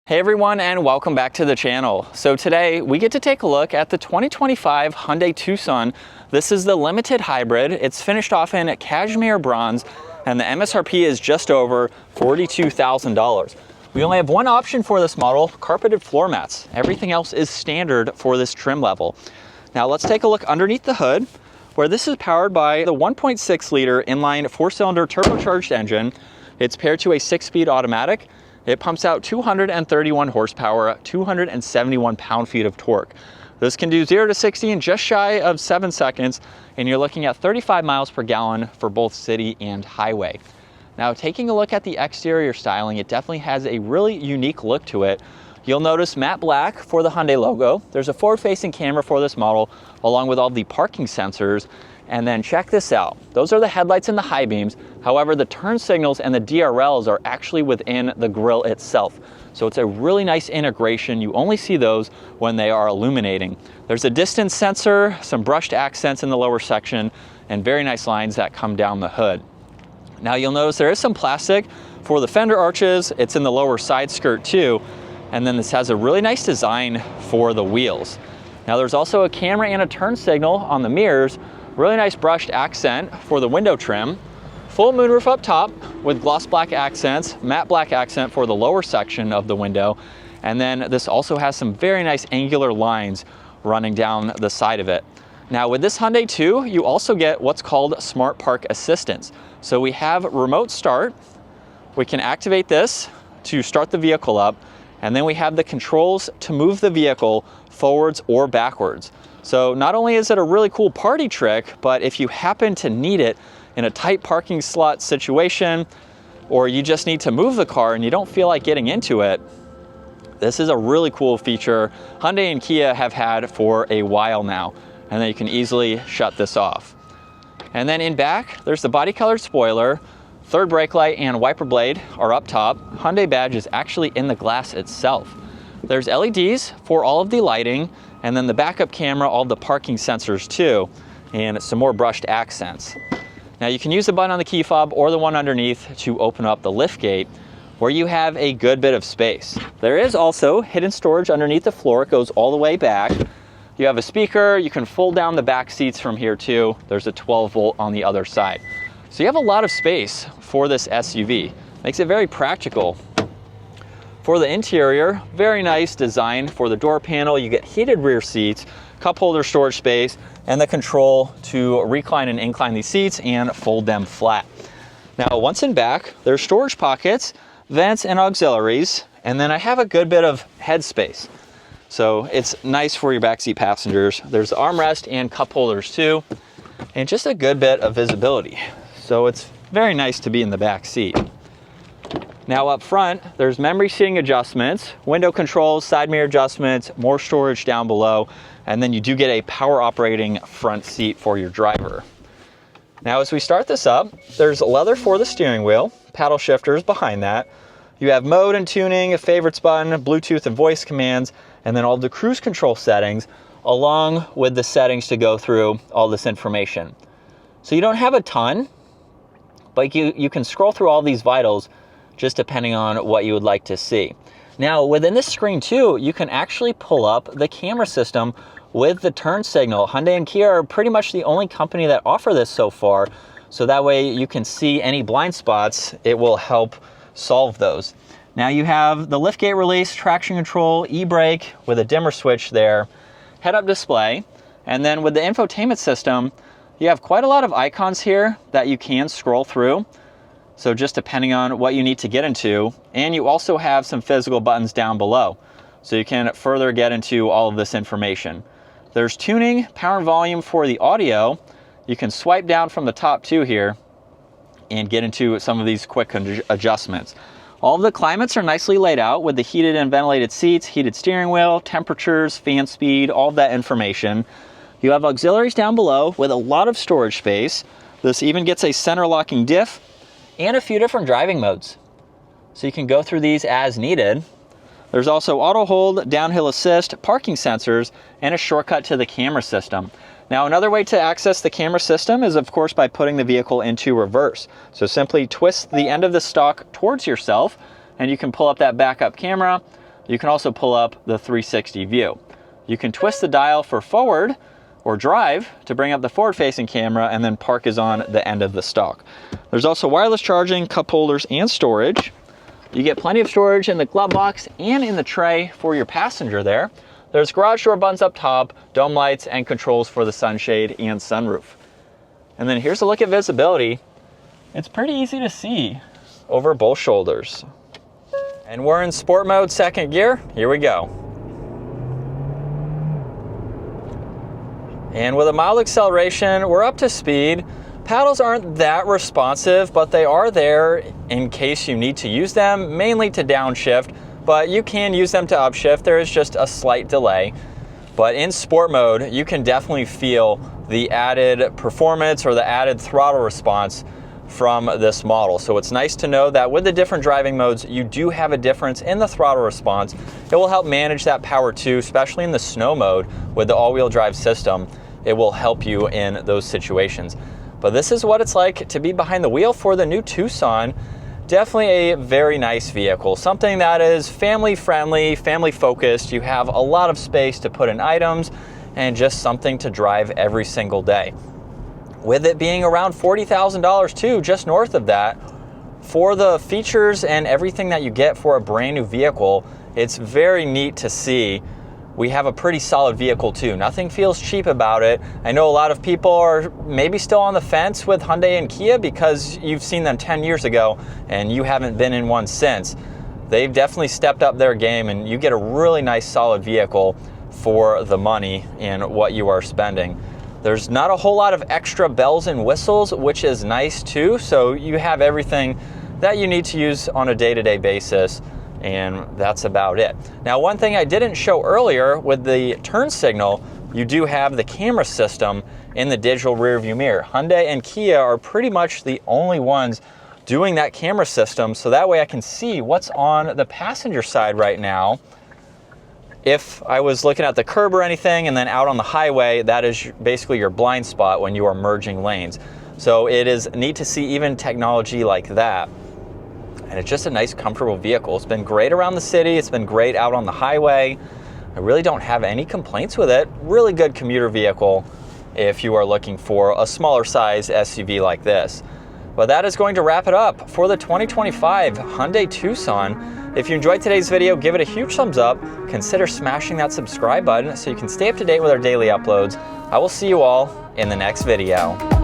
Hey everyone, and welcome back to the channel. So today we get to take a look at the 2025 Hyundai Tucson. This is the Limited Hybrid. It's finished off in cashmere bronze and the MSRP is just over $42,000. We only have one option for this model, carpeted floor mats. Everything else is standard for this trim level. Now let's take a look underneath the hood, where this is powered by the 1.6 liter inline 4-cylinder turbocharged engine. It's paired to a 6-speed automatic. It pumps out 231 horsepower, 271 pound-feet of torque. This can do 0 to 60 in just shy of 7 seconds, and you're looking at 35 miles per gallon for both city and highway. Now, taking a look at the exterior styling, it definitely has a really unique look to it. You'll notice matte black for the Hyundai logo. There's a forward-facing camera for this model, along with all the parking sensors. And then check this out. Those are the headlights and the high beams. However, the turn signals and the DRLs are actually within the grille itself. So it's a really nice integration. You only see those when they are illuminating. There's a distance sensor, some brushed accents in the lower section, and very nice lines that come down the hood. Now you'll notice there is some plastic for the fender arches. It's in the lower side skirt too. And then this has a really nice design for the wheels. Now there's also a camera and a turn signal on the mirrors. Really nice brushed accent for the window trim. Full moonroof up top with gloss black accents, matte black accent for the lower section of the window. And then this also has some very nice angular lines running down the side of it. Now with this Hyundai 2, you also get what's called Smart Park Assistance. So we have remote start. We can activate this to start the vehicle up. And then we have the controls to move the vehicle forwards or backwards. So not only is it a really cool party trick, but if you happen to need it in a tight parking slot situation, or you just need to move the car and you don't feel like getting into it, this is a really cool feature Hyundai and Kia have had for a while now, and then you can easily shut this off. And then in back, there's the body colored spoiler, third brake light and wiper blade are up top. Hyundai badge is actually in the glass itself. There's LEDs for all of the lighting, and then the backup camera, all the parking sensors too, and some more brushed accents. Now you can use the button on the key fob or the one underneath to open up the lift gate, where you have a good bit of space. There is also hidden storage underneath the floor. It goes all the way back. You have a speaker. You can fold down the back seats from here too. There's a 12-volt on the other side. So you have a lot of space for this SUV. Makes it very practical. For the interior, very nice design for the door panel. You get heated rear seats, cup holder storage space, and the control to recline and incline these seats and fold them flat. Now, once in back, there's storage pockets, vents, and auxiliaries, and then I have a good bit of headspace. So it's nice for your backseat passengers. There's the armrest and cup holders too, and just a good bit of visibility. So it's very nice to be in the back seat. Now up front, there's memory seating adjustments, window controls, side mirror adjustments, more storage down below, and then you do get a power operating front seat for your driver. Now as we start this up, there's leather for the steering wheel, paddle shifters behind that. You have mode and tuning, a favorites button, Bluetooth and voice commands, and then all the cruise control settings, along with the settings to go through all this information. So you don't have a ton, but you can scroll through all these vitals just depending on what you would like to see. Now, within this screen too, you can actually pull up the camera system with the turn signal. Hyundai and Kia are pretty much the only company that offer this so far, so that way you can see any blind spots. It will help solve those. Now you have the liftgate release, traction control, e-brake with a dimmer switch there, head-up display, and then with the infotainment system, you have quite a lot of icons here that you can scroll through. So just depending on what you need to get into, and you also have some physical buttons down below. So you can further get into all of this information. There's tuning, power and volume for the audio. You can swipe down from the top too here and get into some of these quick adjustments. All of the climates are nicely laid out with the heated and ventilated seats, heated steering wheel, temperatures, fan speed, all of that information. You have auxiliaries down below with a lot of storage space. This even gets a center locking diff and a few different driving modes. So you can go through these as needed. There's also auto hold, downhill assist, parking sensors, and a shortcut to the camera system. Now, another way to access the camera system is, of course, by putting the vehicle into reverse. So simply twist the end of the stalk towards yourself, and you can pull up that backup camera. you can also pull up the 360 view. You can twist the dial for forward or drive to bring up the forward-facing camera, and then park is on the end of the stalk. There's also wireless charging, cup holders, and storage. You get plenty of storage in the glove box and in the tray for your passenger there. There's garage door buttons up top, dome lights, and controls for the sunshade and sunroof. And then here's a look at visibility. It's pretty easy to see over both shoulders. And we're in sport mode, second gear. Here we go. And with a mild acceleration, we're up to speed. Paddles aren't that responsive, but they are there in case you need to use them, mainly to downshift, but you can use them to upshift. There is just a slight delay. But in sport mode, you can definitely feel the added performance or the added throttle response from this model. So it's nice to know that with the different driving modes, you do have a difference in the throttle response. It will help manage that power too, especially in the snow mode with the all-wheel drive system. It will help you in those situations. But this is what it's like to be behind the wheel for the new Tucson. Definitely a very nice vehicle, something that is family friendly, family focused. You have a lot of space to put in items and just something to drive every single day. With it being around $40,000 too, just north of that, for the features and everything that you get for a brand new vehicle, it's very neat to see. We have a pretty solid vehicle too. Nothing feels cheap about it. I know a lot of people are maybe still on the fence with Hyundai and Kia because you've seen them 10 years ago and you haven't been in one since. They've definitely stepped up their game, and you get a really nice solid vehicle for the money and what you are spending. There's not a whole lot of extra bells and whistles, which is nice too. So you have everything that you need to use on a day-to-day basis, and that's about it. Now, one thing I didn't show earlier with the turn signal, you do have the camera system in the digital rear view mirror. Hyundai and Kia are pretty much the only ones doing that camera system, so that way I can see what's on the passenger side right now. If I was looking at the curb or anything, and then out on the highway, that is basically your blind spot when you are merging lanes. So it is neat to see even technology like that. And it's just a nice, comfortable vehicle. It's been great around the city. It's been great out on the highway. I really don't have any complaints with it. Really good commuter vehicle if you are looking for a smaller size SUV like this. But that is going to wrap it up for the 2025 Hyundai Tucson. If you enjoyed today's video, give it a huge thumbs up. Consider smashing that subscribe button so you can stay up to date with our daily uploads. I will see you all in the next video.